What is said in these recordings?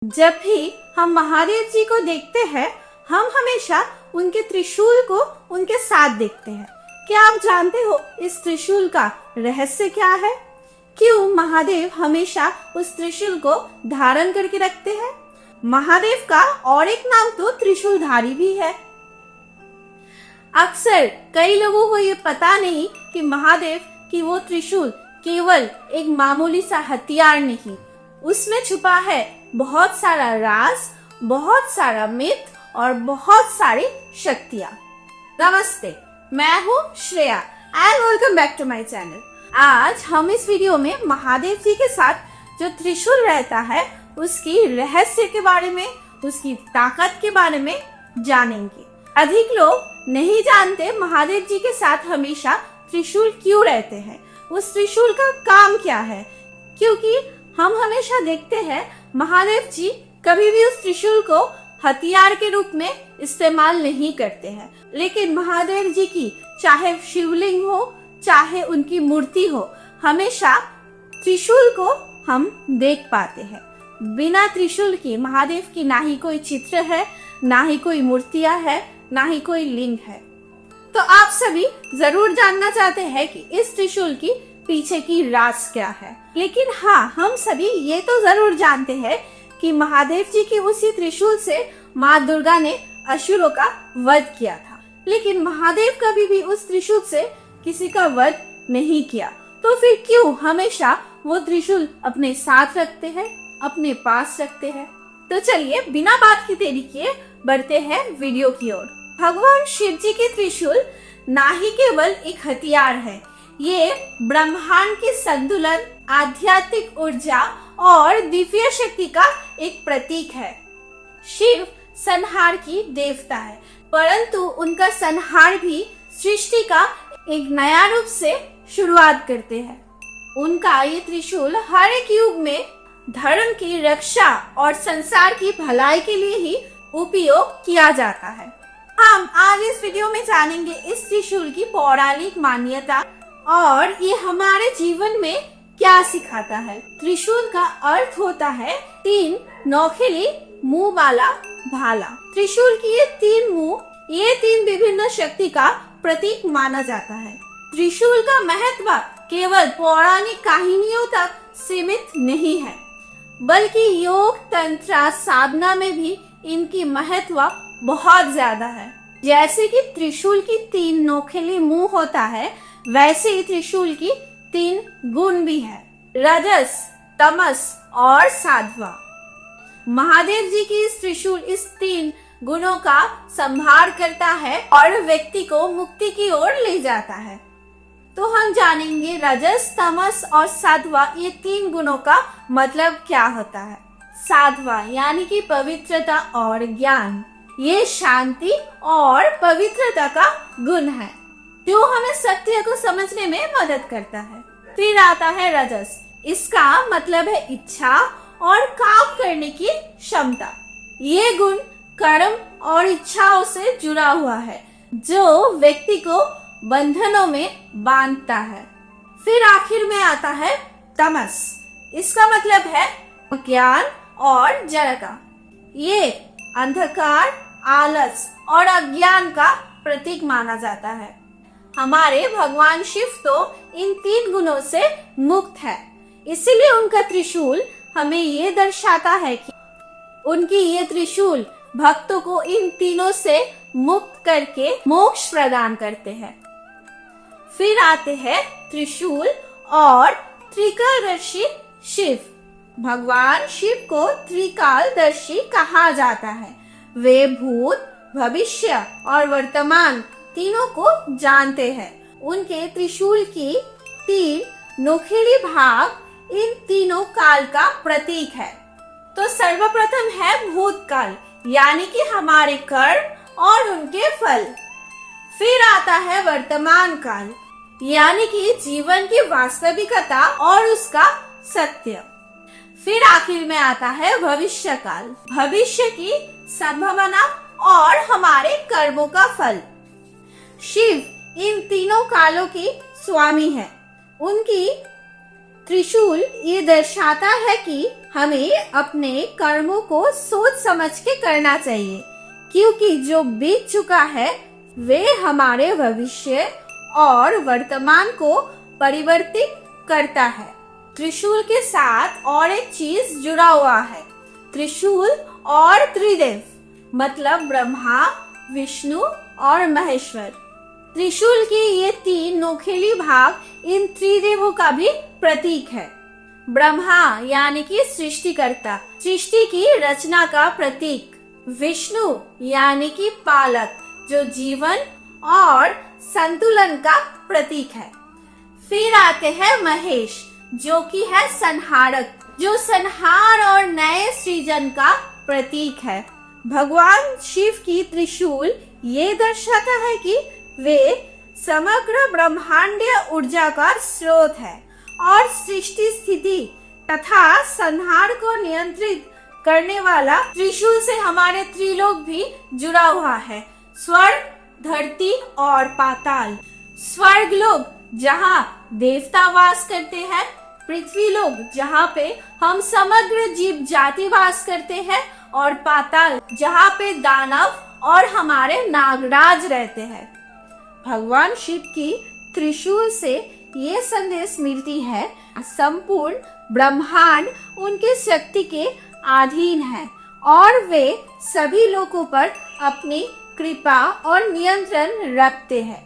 जब भी हम महादेव जी को देखते हैं, हम हमेशा उनके त्रिशूल को उनके साथ देखते हैं। क्या आप जानते हो इस त्रिशूल का रहस्य क्या है? क्यों महादेव हमेशा उस त्रिशूल को धारण करके रखते हैं? महादेव का और एक नाम तो त्रिशूलधारी भी है। अक्सर कई लोगों को ये पता नहीं कि महादेव की वो त्रिशूल केवल एक मामूली सा हथियार नहीं, उसमें छुपा है बहुत सारा राज, बहुत सारा मिथ और बहुत सारी शक्तियाँ। नमस्ते, मैं हूँ Shreya and welcome back to my channel. आज हम इस वीडियो में महादेव जी के साथ जो त्रिशूल रहता है उसकी रहस्य के बारे में, उसकी ताकत के बारे में जानेंगे। अधिक लोग नहीं जानते महादेव जी के साथ हमेशा त्रिशूल क्यों रहते हैं, उस त्रिशूल का काम क्या है। क्योंकि हम हमेशा देखते हैं महादेव जी कभी भी उस त्रिशूल को हथियार के रूप में इस्तेमाल नहीं करते हैं, लेकिन महादेव जी की चाहे शिवलिंग हो चाहे उनकी मूर्ति हो, हमेशा त्रिशूल को हम देख पाते हैं। बिना त्रिशूल की महादेव की ना ही कोई चित्र है, ना ही कोई मूर्तियां है, ना ही कोई लिंग है। तो आप सभी जरूर जानना चाहते हैं कि इस त्रिशूल की पीछे की राज क्या है। लेकिन हाँ, हम सभी ये तो जरूर जानते हैं कि महादेव जी की उसी त्रिशूल से माँ दुर्गा ने असुरों का वध किया था। लेकिन महादेव कभी भी उस त्रिशूल से किसी का वध नहीं किया, तो फिर क्यों हमेशा वो त्रिशूल अपने साथ रखते हैं, अपने पास रखते हैं? तो चलिए बिना बात की देरी किए बढ़ते हैं वीडियो की ओर। भगवान शिव जी के त्रिशूल ना ही केवल एक हथियार है, ये ब्रह्मांड के संतुलन, आध्यात्मिक ऊर्जा और दिव्य शक्ति का एक प्रतीक है। शिव संहार की देवता है, परंतु उनका संहार भी सृष्टि का एक नया रूप से शुरुआत करते हैं। उनका ये त्रिशूल हर एक युग में धर्म की रक्षा और संसार की भलाई के लिए ही उपयोग किया जाता है। हम आज इस वीडियो में जानेंगे इस त्रिशूल की पौराणिक मान्यता और ये हमारे जीवन में क्या सिखाता है। त्रिशूल का अर्थ होता है तीन नौकीली मुंह वाला भाला। त्रिशूल की ये तीन मुंह, ये तीन विभिन्न शक्ति का प्रतीक माना जाता है। त्रिशूल का महत्व केवल पौराणिक कहानियों तक सीमित नहीं है, बल्कि योग, तंत्र, साधना में भी इनकी महत्व बहुत ज्यादा है। जैसे कि त्रिशूल की तीन नोकीली मुंह होता है, वैसे ही त्रिशूल की तीन गुण भी है, रजस, तमस और सात्व। महादेव जी की इस त्रिशूल इस तीन गुणों का संभार करता है और व्यक्ति को मुक्ति की ओर ले जाता है। तो हम जानेंगे रजस, तमस और सात्व, ये तीन गुणों का मतलब क्या होता है। सात्व यानी कि पवित्रता और ज्ञान, ये शांति और पवित्रता का गुण है जो हमें सत्य को समझने में मदद करता है। फिर आता है रजस, इसका मतलब है इच्छा और काम करने की क्षमता। ये गुण कर्म और इच्छाओं से जुड़ा हुआ है जो व्यक्ति को बंधनों में बांधता है। फिर आखिर में आता है तमस, इसका मतलब है ज्ञान और जड़ता। ये अंधकार, आलस और अज्ञान का प्रतीक माना जाता है। हमारे भगवान शिव तो इन तीन गुणों से मुक्त है, इसीलिए उनका त्रिशूल हमें ये दर्शाता है कि उनकी ये त्रिशूल भक्तों को इन तीनों से मुक्त करके मोक्ष प्रदान करते हैं। फिर आते हैं त्रिशूल और त्रिकालदर्शी शिव। भगवान शिव को त्रिकालदर्शी कहा जाता है। वे भूत, भविष्य और वर्तमान तीनों को जानते हैं। उनके त्रिशूल की तीन नोकीली भाग इन तीनों काल का प्रतीक है। तो सर्वप्रथम है भूतकाल, यानी कि हमारे कर्म और उनके फल। फिर आता है वर्तमान काल, यानी कि जीवन की वास्तविकता और उसका सत्य। फिर आखिर में आता है भविष्य काल, भविष्य की संभावना और हमारे कर्मों का फल। शिव इन तीनों कालों की स्वामी है। उनकी त्रिशूल ये दर्शाता है कि हमें अपने कर्मों को सोच समझ के करना चाहिए, क्योंकि जो बीत चुका है वे हमारे भविष्य और वर्तमान को परिवर्तित करता है। त्रिशूल के साथ और एक चीज जुड़ा हुआ है, त्रिशूल और त्रिदेव, मतलब ब्रह्मा, विष्णु और महेश्वर। त्रिशूल की ये तीन नोखिली भाग इन त्रिदेवों का भी प्रतीक है। ब्रह्मा यानी कि सृष्टिकर्ता, सृष्टि की रचना का प्रतीक। विष्णु यानी कि पालक, जो जीवन और संतुलन का प्रतीक है। फिर आते हैं महेश, जो कि है संहारक, जो संहार और नए सृजन का प्रतीक है। भगवान शिव की त्रिशूल ये दर्शाता है कि वे समग्र ब्रह्मांडीय ऊर्जा का स्रोत है और सृष्टि स्थिति तथा संहार को नियंत्रित करने वाला। त्रिशूल से हमारे त्रिलोक भी जुड़ा हुआ है, स्वर्ग, धरती और पाताल। स्वर्ग लोक जहाँ देवता वास करते हैं, पृथ्वी लोक जहाँ पे हम समग्र जीव जाति वास करते हैं, और पाताल जहाँ पे दानव और हमारे नागराज रहते हैं। भगवान शिव की त्रिशूल से ये संदेश मिलती है, संपूर्ण ब्रह्मांड उनके शक्ति के अधीन है और वे सभी लोगों पर अपनी कृपा और नियंत्रण रखते हैं।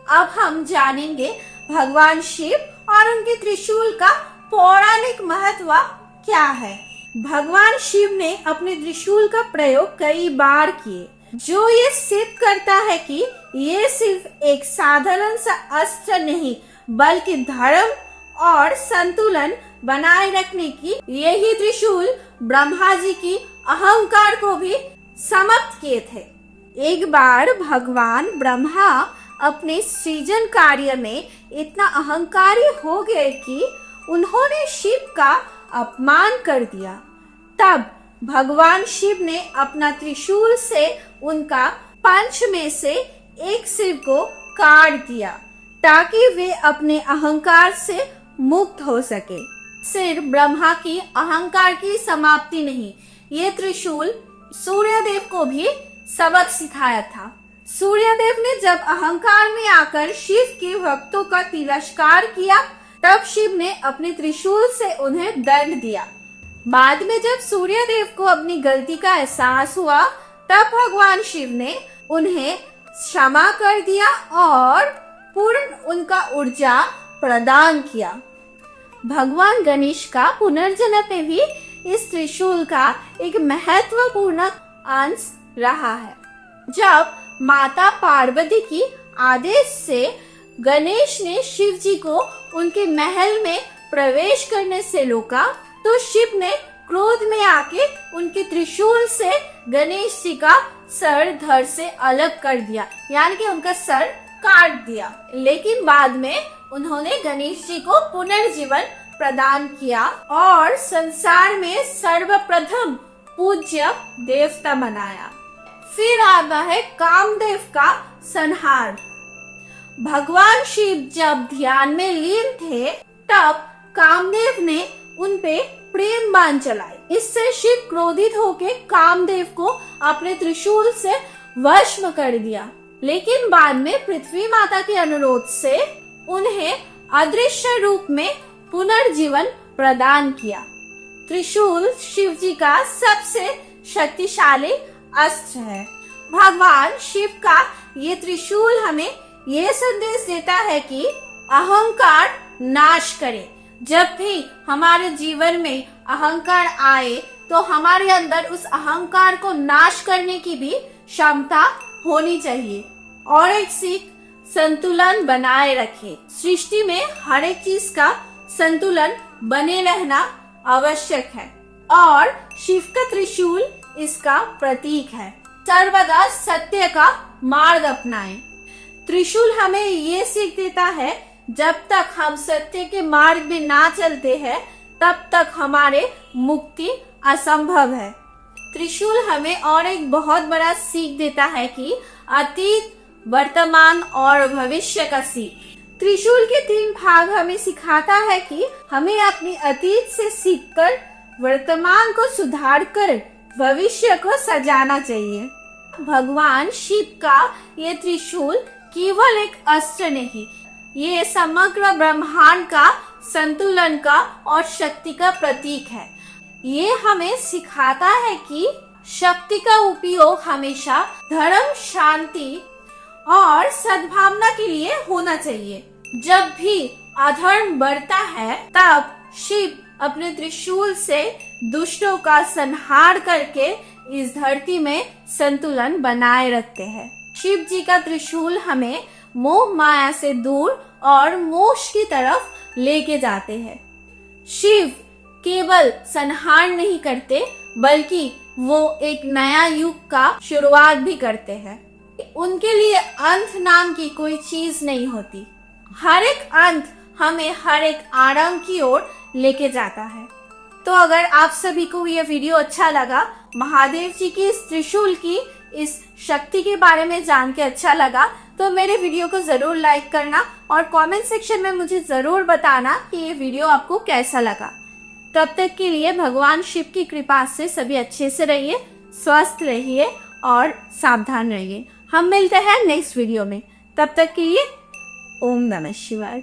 अब हम जानेंगे भगवान शिव और उनके त्रिशूल का पौराणिक महत्व क्या है। भगवान शिव ने अपने त्रिशूल का प्रयोग कई बार किए, जो ये सिद्ध करता है कि ये सिर्फ एक साधारण सा अस्त्र नहीं, बल्कि धर्म और संतुलन बनाए रखने की यही त्रिशूल ब्रह्मा जी की अहंकार को भी समाप्त किए थे। एक बार भगवान ब्रह्मा अपने सृजन कार्य में इतना अहंकारी हो गए कि उन्होंने शिव का अपमान कर दिया। तब भगवान शिव ने अपना त्रिशूल से उनका पंच में से एक सिर को काट दिया, ताकि वे अपने अहंकार से मुक्त हो सके। सिर्फ ब्रह्मा की अहंकार की समाप्ति नहीं, ये त्रिशूल सूर्यदेव को भी सबक सिखाया था। सूर्यदेव ने जब अहंकार में आकर शिव के भक्तों का तिरस्कार किया, तब शिव ने अपने त्रिशूल से उन्हें दंड दिया। बाद में जब सूर्यदेव को अपनी गलती का एहसास हुआ, तब भगवान शिव ने उन्हें क्षमा कर दिया और पूर्ण उनका ऊर्जा प्रदान किया। भगवान गणेश का पुनर्जन्म में भी इस त्रिशूल का एक महत्वपूर्ण अंश रहा है। जब माता पार्वती की आदेश से गणेश ने शिव जी को उनके महल में प्रवेश करने से रोका, तो शिव ने क्रोध में आके उनके त्रिशूल से गणेश जी का सर धड़ से अलग कर दिया, यानी कि उनका सर काट दिया। लेकिन बाद में उन्होंने गणेश जी को पुनर्जीवन प्रदान किया और संसार में सर्वप्रथम पूज्य देवता बनाया। फिर आता है कामदेव का संहार। भगवान शिव जब ध्यान में लीन थे, तब कामदेव ने उनपे प्रेम बाण चलाए। इससे शिव क्रोधित होकर कामदेव को अपने त्रिशूल से वश में कर दिया। लेकिन बाद में पृथ्वी माता के अनुरोध से उन्हें अदृश्य रूप में पुनर्जीवन प्रदान किया। त्रिशूल शिव जी का सबसे शक्तिशाली अस्त्र है। भगवान शिव का ये त्रिशूल हमें ये संदेश देता है कि अहंकार नाश करें। जब भी हमारे जीवन में अहंकार आए, तो हमारे अंदर उस अहंकार को नाश करने की भी क्षमता होनी चाहिए। और एक सीख, संतुलन बनाए रखें। सृष्टि में हर एक चीज का संतुलन बने रहना आवश्यक है और शिव का त्रिशूल इसका प्रतीक है। सर्वदा सत्य का मार्ग अपनाएं। त्रिशूल हमें ये सीख देता है, जब तक हम सत्य के मार्ग में ना चलते हैं, तब तक हमारे मुक्ति असंभव है। त्रिशूल हमें और एक बहुत बड़ा सीख देता है कि अतीत, वर्तमान और भविष्य का सीख। त्रिशूल के 3 भाग हमें सिखाता है कि हमें अपनी अतीत से सीखकर वर्तमान को सुधार कर भविष्य को सजाना चाहिए। भगवान शिव का ये त्रिशूल केवल एक अस्त्र नहीं, ये समग्र ब्रह्मांड का संतुलन का और शक्ति का प्रतीक है। ये हमें सिखाता है कि शक्ति का उपयोग हमेशा धर्म, शांति और सद्भावना के लिए होना चाहिए। जब भी अधर्म बढ़ता है तब शिव अपने त्रिशूल से दुष्टों का संहार करके इस धरती में संतुलन बनाए रखते हैं। शिव जी का त्रिशूल हमें मोह माया से दूर और मोक्ष की तरफ लेके जाते हैं। शिव केवल संहार नहीं करते बल्कि वो एक नया युग का शुरुआत भी करते हैं। उनके लिए अंत नाम की कोई चीज नहीं होती। हर एक अंत हमें हर एक आराम की ओर लेके जाता है। तो अगर आप सभी को यह वीडियो अच्छा लगा, महादेव जी की इस त्रिशूल की इस शक्ति के बारे में जान के अच्छा लगा, तो मेरे वीडियो को जरूर लाइक करना और कमेंट सेक्शन में मुझे जरूर बताना कि ये वीडियो आपको कैसा लगा। तब तक के लिए भगवान शिव की कृपा से सभी अच्छे से रहिए, स्वस्थ रहिए और सावधान रहिए। हम मिलते हैं नेक्स्ट वीडियो में। तब तक के लिए ओम नमः शिवाय।